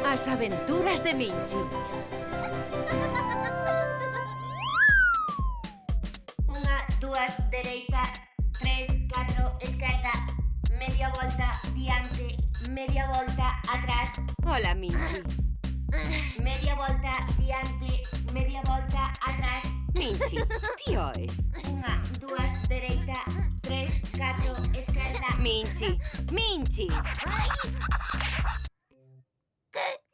As aventuras de Minchi. Unha, dúas, dereita, 3, 4, esquerda, media volta diante, media volta atrás, Hola, Minchi. media volta diante, media volta atrás. Minchi, tío es. Unha, dúas, dereita, 3, 4, esquerda. Minchi, Minchi.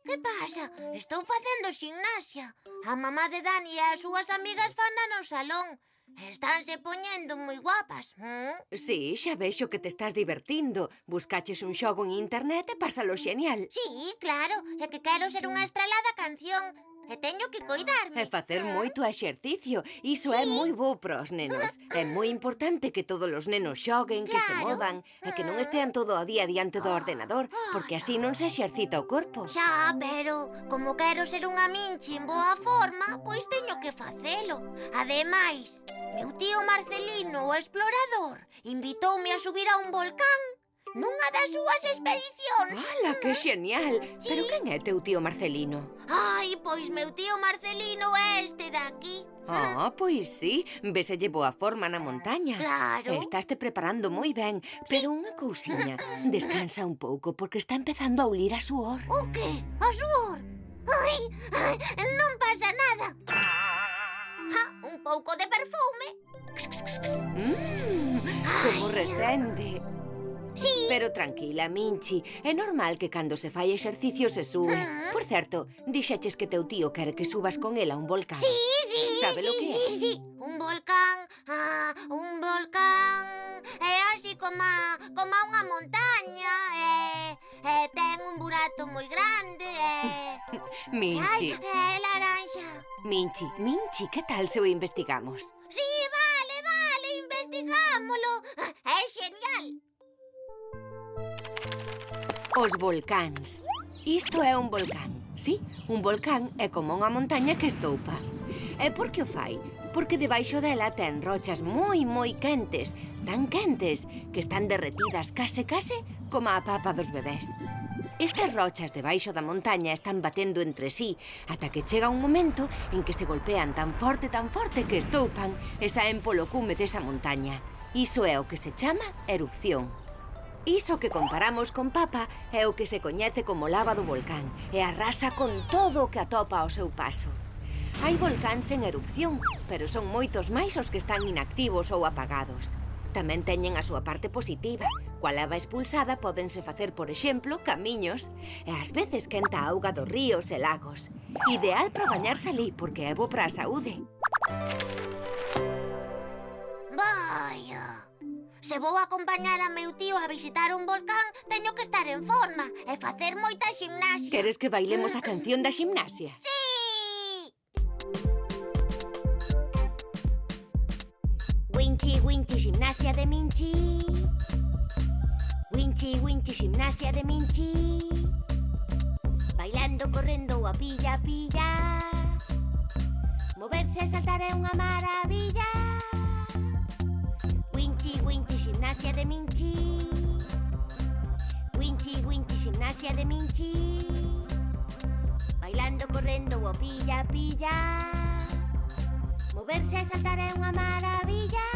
Que pasa? Estou facendo ximnasia. A mamá de Dani e as súas amigas fana no salón. Estánse poñendo moi guapas. Sí, xa vexo que te estás divertindo. Buscaches un xogo en internet e pásalo xenial. Sí, claro, é que quero ser unha estrelada canción. E teño que coidarme. E facer moito exercicio. Iso é moi bo pros nenos. É moi importante que todos os nenos xoguen, que se Claro. movan e que non estean todo o día diante do ordenador, porque así non se exercita o corpo. Xa, pero como quero ser unha minchi en boa forma, pois teño que facelo. Ademais, meu tío Marcelino, o explorador, invitoume a subir a un volcán nunha das súas expedicións. Ala, que xenial! Sí. Pero quen é teu tío Marcelino? Ai, pois meu tío Marcelino é este daqui. Ah, pois sí, véselle boa forma na montaña. Claro. Estaste preparando moi ben, pero unha cousiña, descansa un pouco porque está empezando a ulir a suor. O que? A suor? Ai, non pasa nada. Un pouco de perfume. Como recende. Sí. Pero tranquila, Minchi, é normal que cando se fai exercicio se sube. Por certo, dixeches que teu tío quere que subas con el a un volcán. Sí. Sabe lo que é? Sí. Un volcán é así como unha montaña e ten un burato moi grande Minchi, é laranxa. Minchi, que tal se o investigamos? Sí, vale, investigámolo. É genial. Os volcáns. Isto é un volcán. Sí, un volcán é como unha montaña que estoupa. E por que o fai? Porque debaixo dela ten rochas moi quentes, tan quentes que están derretidas case como a papa dos bebés. Estas rochas debaixo da montaña están batendo entre sí ata que chega un momento en que se golpean tan forte que estoupan e saen polo cume desa montaña. Iso é o que se chama erupción. Iso que comparamos con papa é o que se coñece como lava do volcán e arrasa con todo o que atopa ao seu paso. Hai volcáns en erupción, pero son moitos máis os que están inactivos ou apagados. Tamén teñen a súa parte positiva. Coa lava expulsada pódense facer, por exemplo, camiños e ás veces quenta a auga dos ríos e lagos. Ideal para bañarse ali porque é bo para a saúde. Vaya. Se vou acompañar a meu tío a visitar un volcán, teño que estar en forma e facer moita ximnasia. Queres que bailemos a canción da ximnasia? Sí! Winchi, gimnasia de Minchi. Winchi, gimnasia de Minchi. Bailando, correndo, a pilla. Moverse e saltar é unha maravilla. Winchi, gimnasia de Minchi. Winchi, gimnasia de Minchi. Bailando, correndo, o pilla. Moverse e saltar é unha maravilla.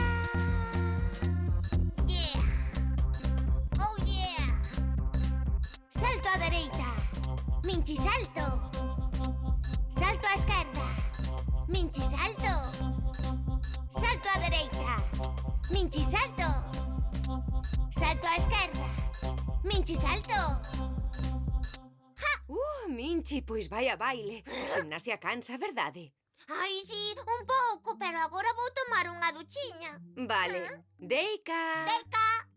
Yeah! Oh yeah! Salto á dereita. Minchi, salto. Salto á esquerda. Minchi, salto. Salto á dereita. Minchi, salto. Salto á esquerda. Minchi, salto. Minchi, pois vai a baile. A ximnasia cansa, verdade? Ai, sí, un pouco, pero agora vou tomar unha duchiña. Vale. Deica. Deca!